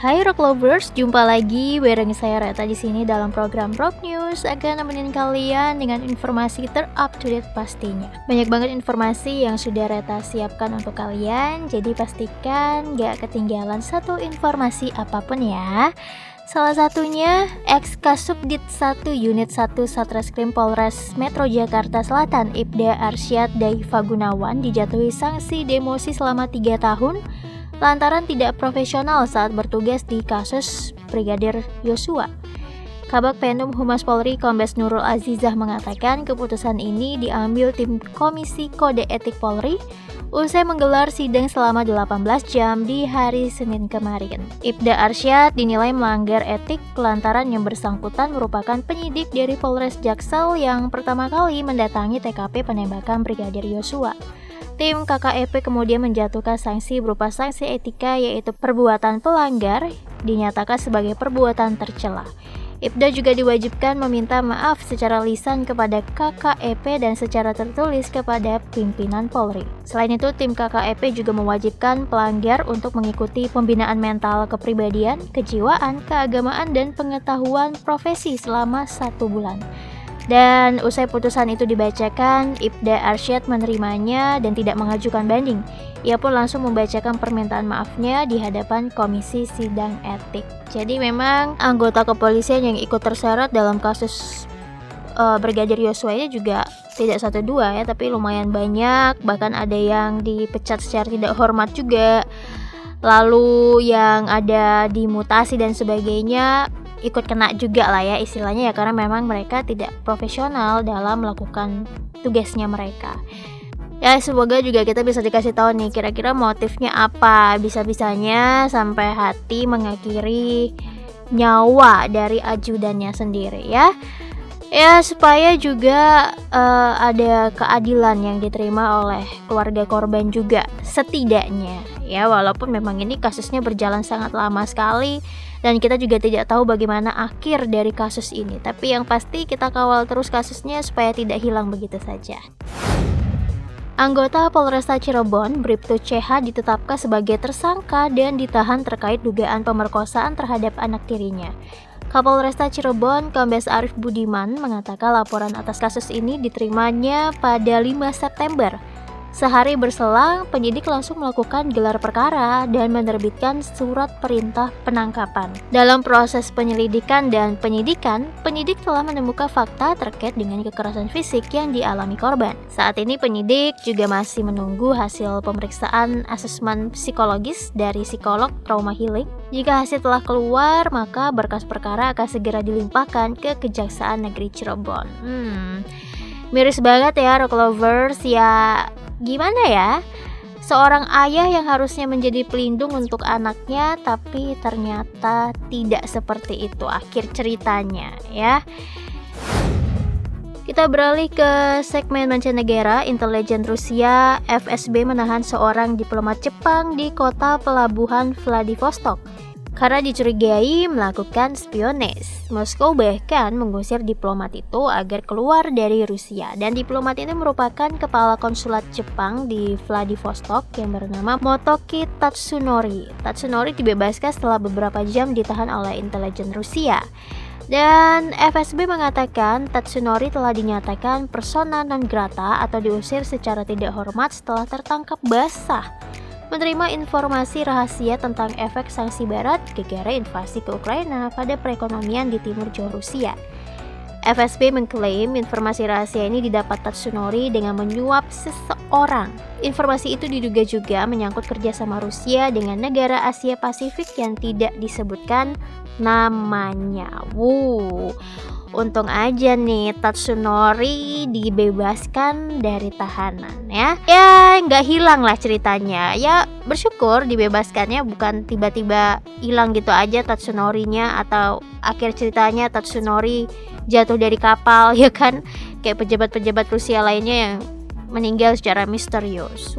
Hai Rock Lovers, jumpa lagi bareng saya Reta di sini dalam program Rock News akan nemenin kalian dengan informasi ter-up-to-date pastinya. Banyak banget informasi yang sudah Reta siapkan untuk kalian, jadi pastikan gak ketinggalan satu informasi apapun ya. Salah satunya, ex-Kasubdit 1 Unit 1 Satreskrim Polres Metro Jakarta Selatan Ibda Arsyad Daifa Gunawan dijatuhi sanksi demosi selama 3 tahun lantaran tidak profesional saat bertugas di kasus Brigadir Yosua. Kabag Penum Humas Polri Kombes Nurul Azizah mengatakan keputusan ini diambil tim Komisi Kode Etik Polri usai menggelar sidang selama 18 jam di hari Senin kemarin. Ibda Arsyad dinilai melanggar etik lantaran yang bersangkutan merupakan penyidik dari Polres Jaksel yang pertama kali mendatangi TKP penembakan Brigadir Yosua. Tim KKEP kemudian menjatuhkan sanksi berupa sanksi etika yaitu perbuatan pelanggar dinyatakan sebagai perbuatan tercela. Ibda juga diwajibkan meminta maaf secara lisan kepada KKEP dan secara tertulis kepada pimpinan Polri. Selain itu, tim KKEP juga mewajibkan pelanggar untuk mengikuti pembinaan mental kepribadian, kejiwaan, keagamaan, dan pengetahuan profesi selama 1 bulan. Dan usai putusan itu dibacakan, Ibda Arsyad menerimanya dan tidak mengajukan banding. Ia pun langsung membacakan permintaan maafnya di hadapan Komisi Sidang Etik. Jadi memang anggota kepolisian yang ikut terseret dalam kasus Brigadir Yosua ini juga tidak 1-2 ya, tapi lumayan banyak. Bahkan ada yang dipecat secara tidak hormat juga. Lalu yang ada dimutasi dan sebagainya ikut kena juga lah ya istilahnya ya, karena memang mereka tidak profesional dalam melakukan tugasnya mereka. Ya semoga juga kita bisa dikasih tahu nih kira-kira motifnya apa, bisa-bisanya sampai hati mengakhiri nyawa dari ajudannya sendiri ya. Ya supaya juga ada keadilan yang diterima oleh keluarga korban juga setidaknya ya, walaupun memang ini kasusnya berjalan sangat lama sekali dan kita juga tidak tahu bagaimana akhir dari kasus ini. Tapi yang pasti kita kawal terus kasusnya supaya tidak hilang begitu saja. Anggota Polresta Cirebon, Bribtu CH ditetapkan sebagai tersangka dan ditahan terkait dugaan pemerkosaan terhadap anak tirinya. Kapolresta Cirebon, Kombes Arif Budiman mengatakan laporan atas kasus ini diterimanya pada 5 September. Sehari berselang, penyidik langsung melakukan gelar perkara dan menerbitkan surat perintah penangkapan. Dalam proses penyelidikan dan penyidikan, penyidik telah menemukan fakta terkait dengan kekerasan fisik yang dialami korban. Saat ini penyidik juga masih menunggu hasil pemeriksaan asesmen psikologis dari psikolog trauma healing. Jika hasil telah keluar, maka berkas perkara akan segera dilimpahkan ke Kejaksaan Negeri Cirebon. Miris banget ya Rock Lovers ya. Gimana ya? Seorang ayah yang harusnya menjadi pelindung untuk anaknya, tapi ternyata tidak seperti itu akhir ceritanya ya. Kita beralih ke segmen mancanegara. Intelijen Rusia FSB menahan seorang diplomat Jepang di kota pelabuhan Vladivostok karena dicurigai melakukan spionase. Moskow bahkan mengusir diplomat itu agar keluar dari Rusia, dan diplomat ini merupakan kepala konsulat Jepang di Vladivostok yang bernama Motoki Tatsunori. Tatsunori dibebaskan setelah beberapa jam ditahan oleh intelijen Rusia. Dan FSB mengatakan Tatsunori telah dinyatakan persona non grata atau diusir secara tidak hormat setelah tertangkap basah menerima informasi rahasia tentang efek sanksi barat gara-gara invasi ke Ukraina pada perekonomian di timur jauh Rusia. FSB mengklaim informasi rahasia ini didapat Tatsunori dengan menyuap seseorang. Informasi itu diduga juga menyangkut kerjasama Rusia dengan negara Asia Pasifik yang tidak disebutkan namanya. Untung aja nih Tatsunori dibebaskan dari tahanan ya. Ya nggak hilang lah ceritanya. Ya bersyukur dibebaskannya, bukan tiba-tiba hilang gitu aja Tatsunorinya, atau akhir ceritanya Tatsunori jatuh dari kapal ya kan, kayak pejabat-pejabat Rusia lainnya yang meninggal secara misterius.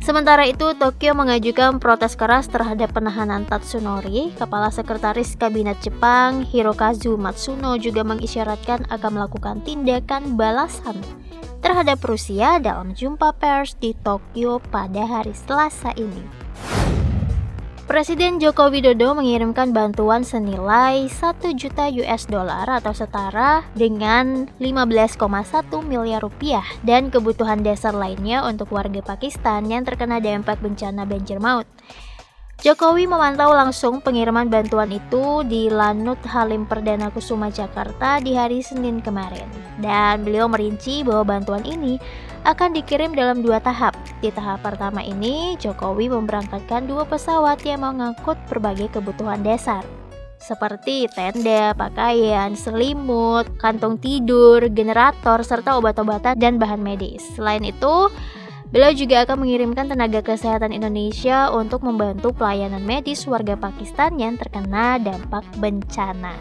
Sementara itu, Tokyo mengajukan protes keras terhadap penahanan Tatsunori. Kepala Sekretaris Kabinet Jepang, Hirokazu Matsuno, juga mengisyaratkan akan melakukan tindakan balasan terhadap Rusia dalam jumpa pers di Tokyo pada hari Selasa ini. Presiden Joko Widodo mengirimkan bantuan senilai 1 juta US dollar atau setara dengan 15,1 miliar rupiah dan kebutuhan dasar lainnya untuk warga Pakistan yang terkena dampak bencana banjir maut. Jokowi memantau langsung pengiriman bantuan itu di Lanut Halim Perdana Kusuma Jakarta di hari Senin kemarin. Dan beliau merinci bahwa bantuan ini akan dikirim dalam 2 tahap. Di tahap pertama ini, Jokowi memberangkatkan 2 pesawat yang mengangkut berbagai kebutuhan dasar seperti tenda, pakaian, selimut, kantong tidur, generator, serta obat-obatan dan bahan medis. Selain itu, beliau juga akan mengirimkan tenaga kesehatan Indonesia untuk membantu pelayanan medis warga Pakistan yang terkena dampak bencana.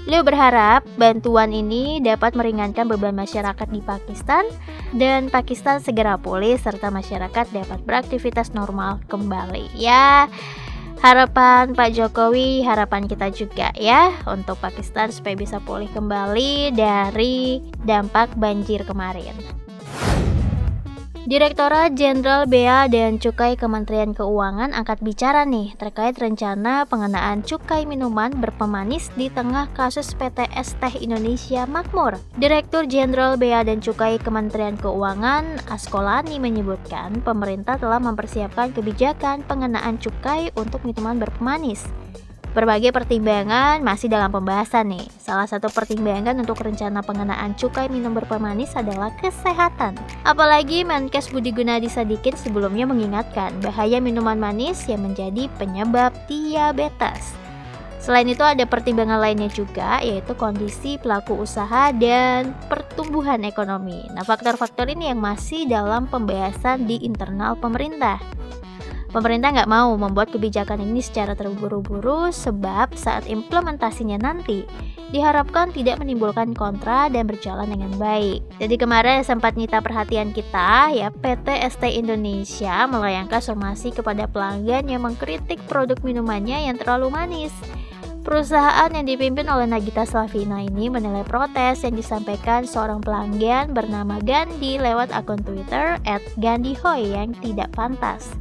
Beliau berharap bantuan ini dapat meringankan beban masyarakat di Pakistan dan Pakistan segera pulih serta masyarakat dapat beraktivitas normal kembali. Ya, harapan Pak Jokowi, harapan kita juga ya untuk Pakistan supaya bisa pulih kembali dari dampak banjir kemarin. Direktorat Jenderal Bea dan Cukai Kementerian Keuangan angkat bicara nih terkait rencana pengenaan cukai minuman berpemanis di tengah kasus PT Es Teh Indonesia Makmur. Direktur Jenderal Bea dan Cukai Kementerian Keuangan Askolani menyebutkan pemerintah telah mempersiapkan kebijakan pengenaan cukai untuk minuman berpemanis. Berbagai pertimbangan masih dalam pembahasan nih. Salah satu pertimbangan untuk rencana pengenaan cukai minum berpemanis adalah kesehatan. Apalagi Menkes Budi Gunadi Sadikin sebelumnya mengingatkan bahaya minuman manis yang menjadi penyebab diabetes. Selain itu ada pertimbangan lainnya juga, yaitu kondisi pelaku usaha dan pertumbuhan ekonomi. Nah, faktor-faktor ini yang masih dalam pembahasan di internal pemerintah. Pemerintah nggak mau membuat kebijakan ini secara terburu-buru sebab saat implementasinya nanti diharapkan tidak menimbulkan kontra dan berjalan dengan baik. Jadi kemarin sempat nyita perhatian kita ya, PT Es Teh Indonesia melayangkan somasi kepada pelanggan yang mengkritik produk minumannya yang terlalu manis. Perusahaan yang dipimpin oleh Nagita Slavina ini menilai protes yang disampaikan seorang pelanggan bernama Gandhi lewat akun Twitter @gandihoy yang tidak pantas.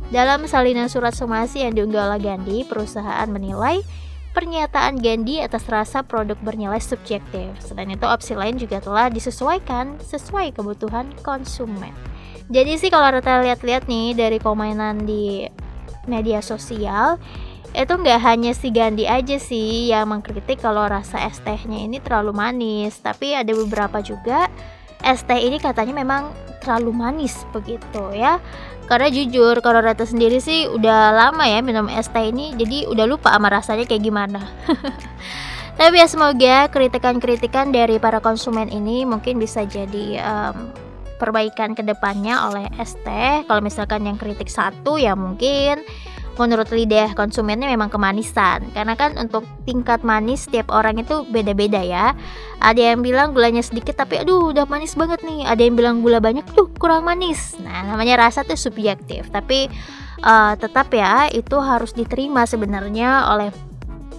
Dalam salinan surat somasi yang diunggah oleh Gandhi, perusahaan menilai pernyataan Gandhi atas rasa produk bernilai subjektif. Selain itu, opsi lain juga telah disesuaikan sesuai kebutuhan konsumen. Jadi sih kalau kita lihat-lihat nih dari komenan di media sosial, itu nggak hanya si Gandhi aja sih yang mengkritik kalau rasa es tehnya ini terlalu manis, tapi ada beberapa juga es teh ini katanya memang terlalu manis begitu ya. Karena jujur kalau Rata sendiri sih udah lama ya minum es teh ini, jadi udah lupa sama rasanya kayak gimana. Tapi ya semoga kritikan-kritikan dari para konsumen ini mungkin bisa jadi perbaikan kedepannya oleh es teh. Kalau misalkan yang kritik satu ya mungkin menurut lidah konsumennya memang kemanisan, karena kan untuk tingkat manis setiap orang itu beda-beda ya. Ada yang bilang gulanya sedikit tapi aduh udah manis banget nih, ada yang bilang gula banyak tuh kurang manis. Nah namanya rasa tuh subjektif, tapi tetap ya itu harus diterima sebenarnya oleh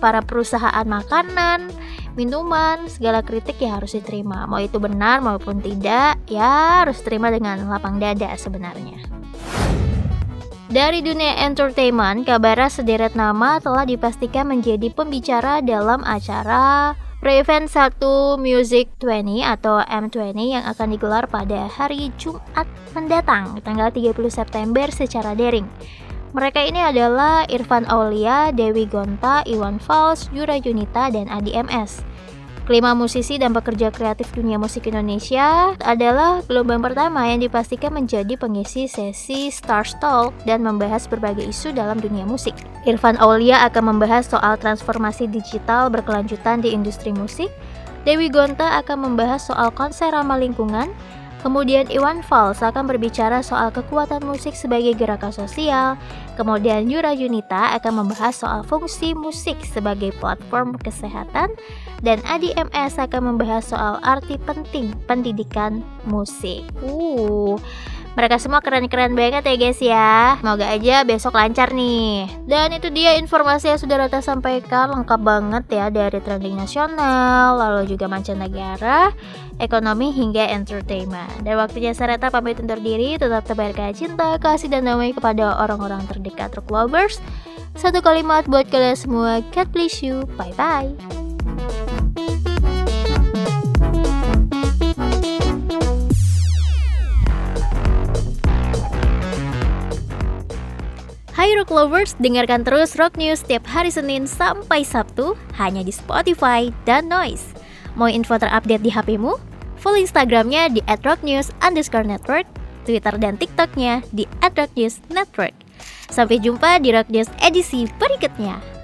para perusahaan makanan, minuman, segala kritik ya harus diterima, mau itu benar maupun tidak ya harus terima dengan lapang dada sebenarnya. Dari dunia entertainment, kabar sederet nama telah dipastikan menjadi pembicara dalam acara Pre-Event 1 Music 20 atau M20 yang akan digelar pada hari Jumat mendatang, tanggal 30 September secara daring. Mereka ini adalah Irfan Aulia, Dewi Gonta, Iwan Fals, Yura Yunita, dan Adi MS. Kelima musisi dan pekerja kreatif dunia musik Indonesia adalah gelombang pertama yang dipastikan menjadi pengisi sesi Stars Talk dan membahas berbagai isu dalam dunia musik. Irfan Aulia akan membahas soal transformasi digital berkelanjutan di industri musik. Dewi Gonta akan membahas soal konser ramah lingkungan. Kemudian Iwan Fals akan berbicara soal kekuatan musik sebagai gerakan sosial. Kemudian Yura Yunita akan membahas soal fungsi musik sebagai platform kesehatan. Dan Adi MS akan membahas soal arti penting pendidikan musik. Mereka semua keren-keren banget ya guys ya. Semoga aja besok lancar nih. Dan itu dia informasi yang sudah Reta sampaikan, lengkap banget ya, dari trending nasional, lalu juga mancanegara, ekonomi hingga entertainment. Dan waktunya Reta pamit undur diri. Tetap tebarkan cinta, kasih dan damai kepada orang-orang terdekat Rock Lovers. Satu kalimat buat kalian semua, God bless you, bye bye. Hai Rock Lovers, dengarkan terus Rock News setiap hari Senin sampai Sabtu hanya di Spotify dan Noise. Mau info terupdate di HP-mu? Follow Instagramnya di @rocknews_network, Twitter dan TikToknya di @rocknewsnetwork. Sampai jumpa di Rock News edisi berikutnya.